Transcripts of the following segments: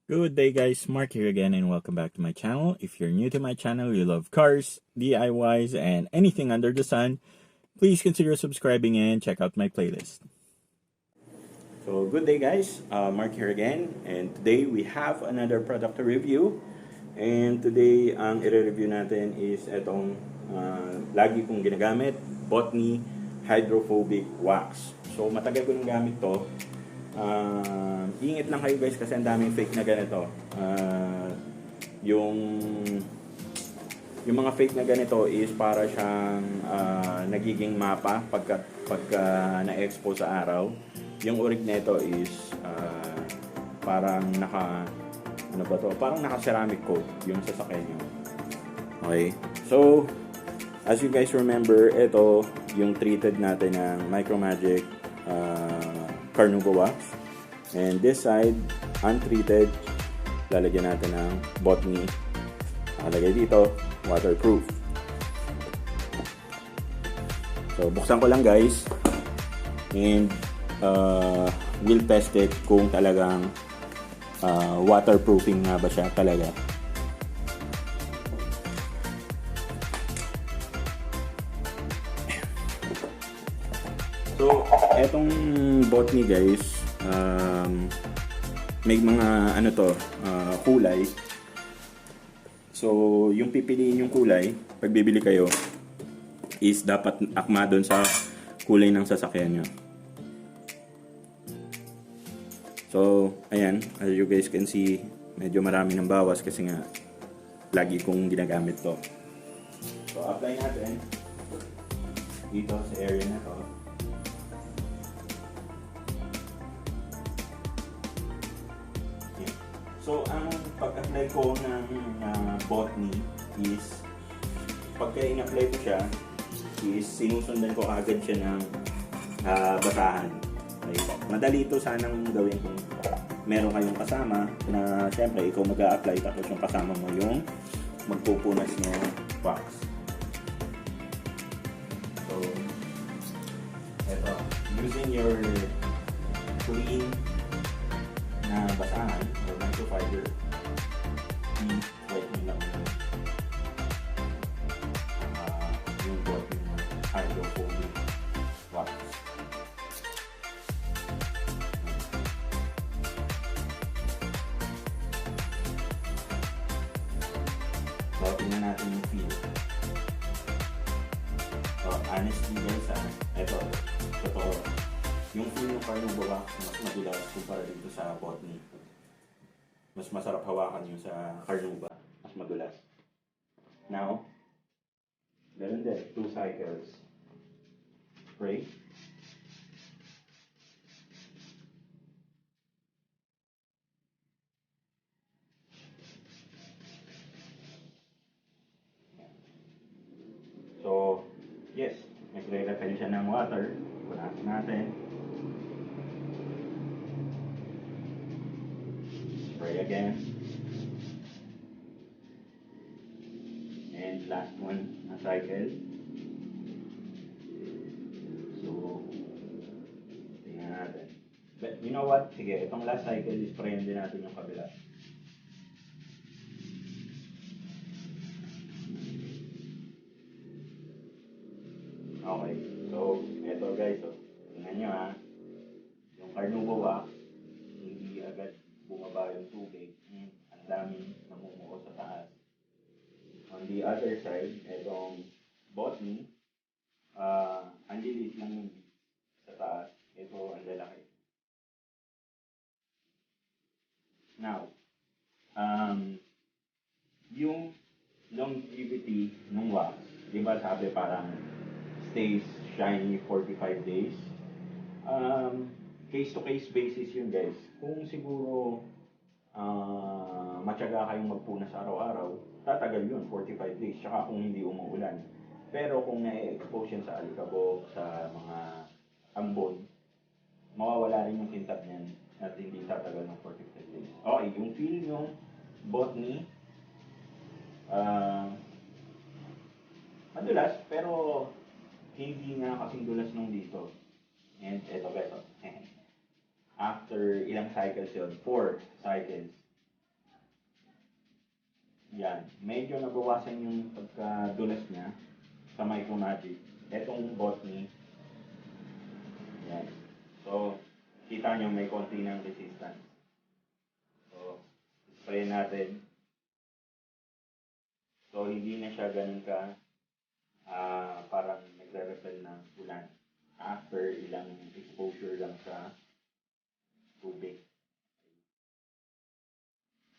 Good day guys, Mark here again and welcome back to my channel. If you're new to my channel, you love cars, DIYs, and anything under the sun, please consider subscribing and check out my playlist. So good day guys, Mark here again, and today we have another product to review. And today ang i-review natin is itong lagi kong ginagamit, Botny Hydrophobic Wax. So matagal ko nang gamit to. Ingat lang kayo guys kasi ang daming fake na ganito. Yung mga fake na ganito is para siyang nagiging mapa pagka na-expose sa araw. Yung orig nito is parang parang naka-ceramic coat yung sasakyan nyo. Okay. So, as you guys remember, ito yung treated natin ng Micro Magic Carnauba wax. And this side, untreated, lalagyan natin ng Botny. Nakalagay dito, waterproof. So, buksan ko lang guys. And we'll test it kung talagang waterproofing nga ba siya talaga. So, etong Botny guys, may mga kulay. So, yung pipiliin yung kulay, pag bibili kayo, is dapat akma doon sa kulay ng sasakyan nyo. So, ayan, as you guys can see, medyo marami ng bawas kasi nga lagi kong ginagamit to. So, apply natin dito sa area na to. So, ang pag-apply ko ng Botny is, pagka in-apply ko siya, is sinusundan ko agad siya ng basahan. Okay. Madali ito sanang gawin kung meron kayong kasama na siyempre ikaw mag-a-apply tapos yung kasama mo yung magpupunas ng wax. So, eto, using your clean na basahan or microfiber, i-wipe nyo lang yung Botny Hydrophobic wax. So, tingnan natin yung feel. So, honestly guys, ito, totoo. Yung feel ng Carnauba wax mas madulas kumpara dito sa Botny. Mas masarap hawakan yung sa Carnauba. Mas madulas. Now, ganun din. 2 cycles. Spray. So, yes. Nagre-refill siya ng water. Punasan natin. Spray again. And last one na cycle. So, tingnan natin. But you know what? Sige, itong last cycle, sprayin din natin yung kabila. Okay. So, eto guys, tingnan nyo ha. Yung Carnauba wax, hindi agad bumaba yung tubig. Ang daming namumuo sa taas. On the other side, itong Botny, ang lilit lang yung sa taas. Ito ang lalaki. Now, yung longevity ng wax, di ba sabi parang stays shiny 45 days? Case to case basis yun guys. Kung siguro matyaga kayong magpunas araw-araw, tatagal yun, 45 days, tsaka kung hindi umuulan. Pero kung na-expose yan sa alikabok, sa mga ambon, mawawala rin yung kintab niyan at hindi tatagal ng 45 days. Okay, yung feel yung Botny, madulas, pero hindi nga kasing dulas nung dito. And eto guys, after ilang cycles yun, 4 cycles, Yan. Medyo nabawasan yung pagkadulas niya sa Micromagic. Etong Botny. Yan. So, kita nyo may konti ng resistance. So, spray natin. So, hindi na siya ganun ka parang nagre-repel ng ulan after ilang exposure lang sa tubig.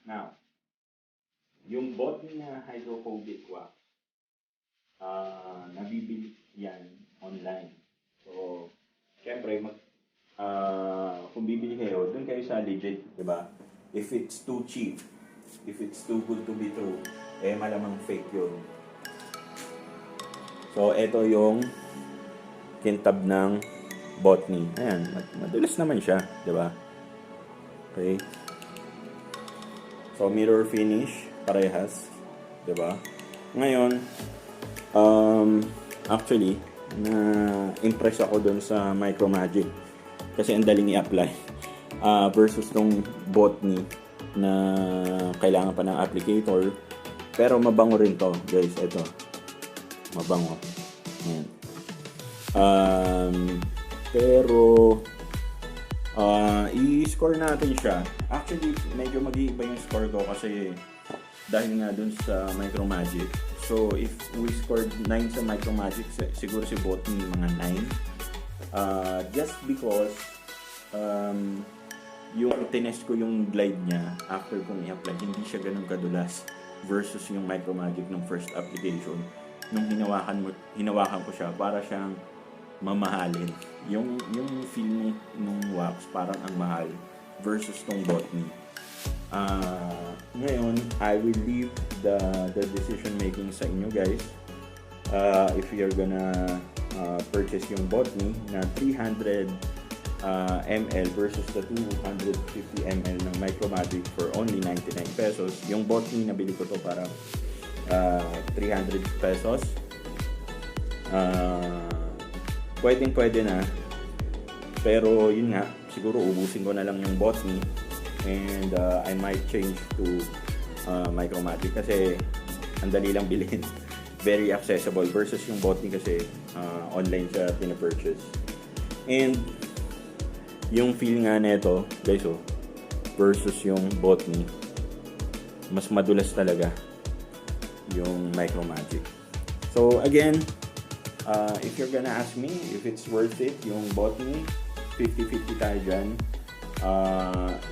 Now, yung Botny na hydrophobic wax, nabibili yan online. So, syempre, kung bibili kayo, dun kayo sa legit, di ba? If it's too cheap, if it's too good to be true, eh malamang fake yun. So, ito yung kintab ng Botny. Ayan, madulas naman siya, di ba? Okay. So, mirror finish, parehas, di ba? Ngayon, actually, na-impress ako dun sa Micromagic kasi ang daling i-apply versus tong Botny na kailangan pa ng applicator, pero mabango rin to, guys. Ito, mabango. Ayan. Pero i-score natin siya. Actually, medyo mag-iiba yung score ko kasi dahil nga dun sa Micromagic. So, if we scored 9 sa Micromagic, siguro si Botny mga 9. Just because yung tinest ko yung glide niya after kong i-apply, hindi siya ganun kadulas versus yung Micromagic ng first application. Nung hinawakan ko siya, para siyang mamahalin. Yung feel nung wax, parang ang mahal versus tong Botny. Ngayon, I will leave the decision making sa inyo, guys. If you're gonna purchase yung Botny na 300 ml versus the 250 ml ng Micromagic for only 99 pesos. Yung Botny, nabili ko to para 300 pesos. Pwede na. Pero yun nga, siguro ubusin ko na lang yung Botny. And I might change to Micromagic kasi ang dali lang bilhin. Very accessible versus yung Botny kasi online siya pina-purchase. And yung feel nga nito, guys, versus yung Botny, mas madulas talaga yung Micromagic. So again, if you're gonna ask me if it's worth it, yung Botny, 50-50 tayo dyan.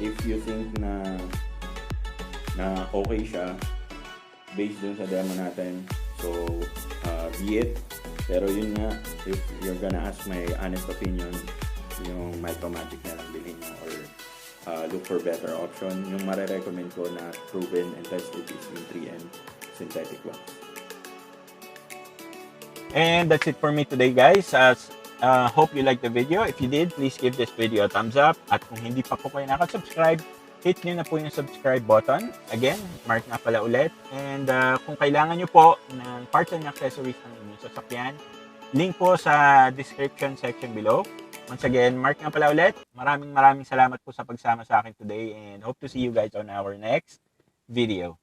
If you think na okay siya based dun sa demo natin, so be it. Pero yun nga, if you're gonna ask my honest opinion, yung Micromagic na lang bilhin nyo or look for better option. Yung marirecommend ko na proven and tested is yung 3N synthetic wax. And that's it for me today, guys. Hope you liked the video. If you did, please give this video a thumbs up. At kung hindi pa po kayo nakasubscribe, hit nyo na po yung subscribe button. Again, Mark na pala ulit. And kung kailangan nyo po ng parts and accessories ng inyong sasakyan, link po sa description section below. Once again, Mark na pala ulit. Maraming salamat po sa pagsama sa akin today and hope to see you guys on our next video.